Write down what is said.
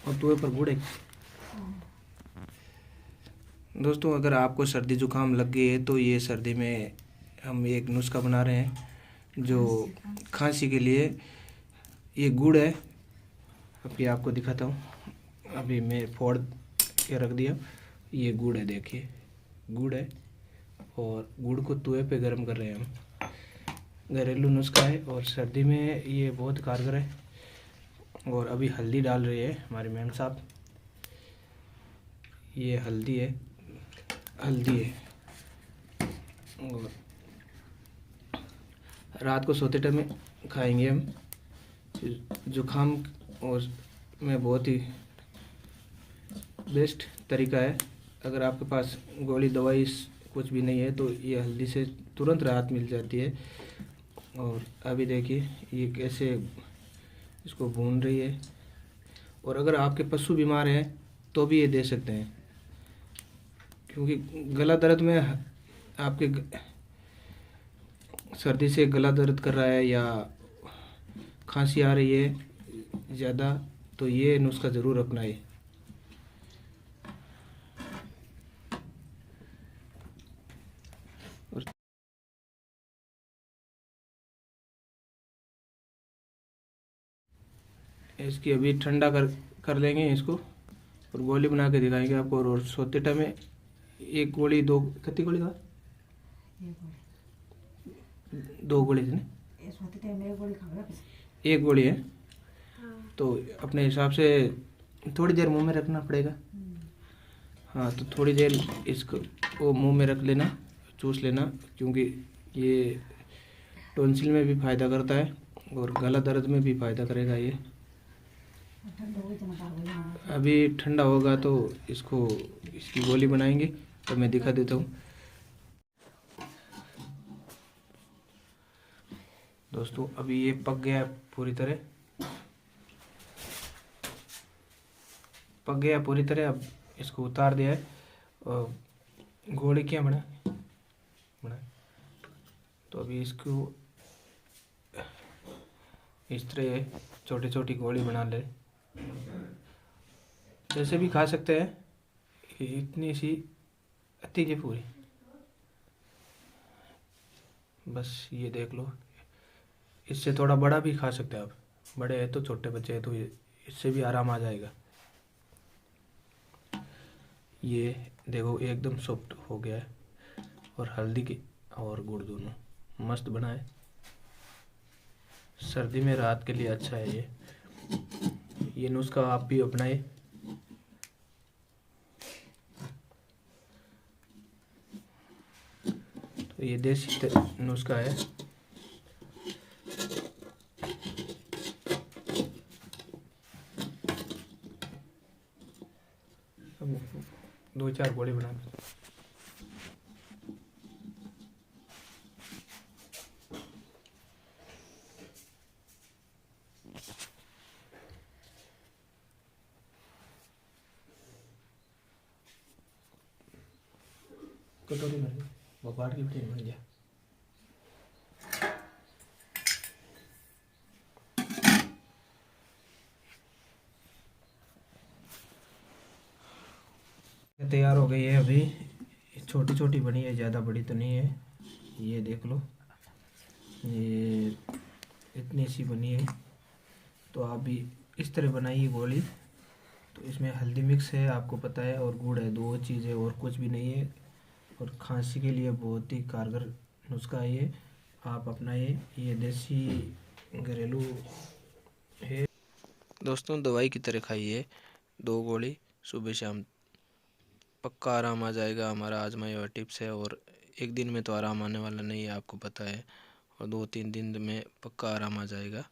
और तुए पर गुड़ है। दोस्तों अगर आपको सर्दी जुकाम लग गई है तो ये सर्दी में हम एक नुस्खा बना रहे हैं जो खांसी के लिए। ये गुड़ है, अभी आपको दिखाता हूँ। अभी मैं फोड़ के रख दिया। ये गुड़ है, देखिए गुड़ है और गुड़ को तुए पे गर्म कर रहे हैं हम। घरेलू नुस्खा है और सर्दी में ये बहुत कारगर है। और अभी हल्दी डाल रही है हमारी मैम साहब। ये हल्दी है, हल्दी है। और रात को सोते टाइम में खाएंगे हम। जुकाम और में बहुत ही बेस्ट तरीका है। अगर आपके पास गोली दवाई कुछ भी नहीं है तो ये हल्दी से तुरंत राहत मिल जाती है। और अभी देखिए ये कैसे इसको भून रही है। और अगर आपके पशु बीमार हैं तो भी ये दे सकते हैं, क्योंकि गला दर्द में आपके सर्दी से गला दर्द कर रहा है या खांसी आ रही है ज़्यादा, तो ये नुस्खा ज़रूर अपनाइए। इसकी अभी ठंडा कर लेंगे इसको और गोली बना के दिखाएंगे आपको। और सोते टाइम में एक गोली, दो, कितनी गोली का, दो गोली थी ना, एक गोली है। तो अपने हिसाब से थोड़ी देर मुंह में रखना पड़ेगा। हाँ, तो थोड़ी देर इसको वो मुंह में रख लेना, चूस लेना, क्योंकि ये टॉन्सिल में भी फ़ायदा करता है और गला दर्द में भी फ़ायदा करेगा ये। अभी ठंडा होगा तो इसकी गोली बनाएंगे, तो मैं दिखा देता हूँ। दोस्तों अभी ये पक गया पूरी तरह, पक गया पूरी तरह। अब इसको उतार दिया है और गोली क्या बना। तो अभी इसको इस तरह छोटी छोटी गोली बना ले, जैसे भी खा सकते हैं। इतनी सी अति जी पूरी, बस ये देख लो। इससे थोड़ा बड़ा भी खा सकते हैं आप, बड़े हैं तो, छोटे बच्चे हैं तो इससे भी आराम आ जाएगा। ये देखो एकदम सॉफ्ट हो गया है और हल्दी की और गुड़ दोनों मस्त बना है। सर्दी में राहत के लिए अच्छा है ये नुस्खा आप भी अपनाए। तो ये देसी नुस्खा है। दो चार गोली बना कटोरी में बपाड़ की प्लेट बन गया। तैयार हो गई है। अभी छोटी छोटी बनी है, ज़्यादा बड़ी तो नहीं है। ये देख लो, ये इतनी सी बनी है। तो आप भी इस तरह बनाइए गोली। तो इसमें हल्दी मिक्स है, आपको पता है, और गुड़ है, दो चीज़ें और कुछ भी नहीं है। और खांसी के लिए बहुत ही कारगर नुस्खा है ये, आप अपनाइए। ये देसी घरेलू है। दोस्तों दवाई की तरह खाइए, दो गोली सुबह शाम, पक्का आराम आ जाएगा। हमारा आजमाया हुआ टिप्स है और एक दिन में तो आराम आने वाला नहीं है, आपको पता है। और 2-3 दिन में पक्का आराम आ जाएगा।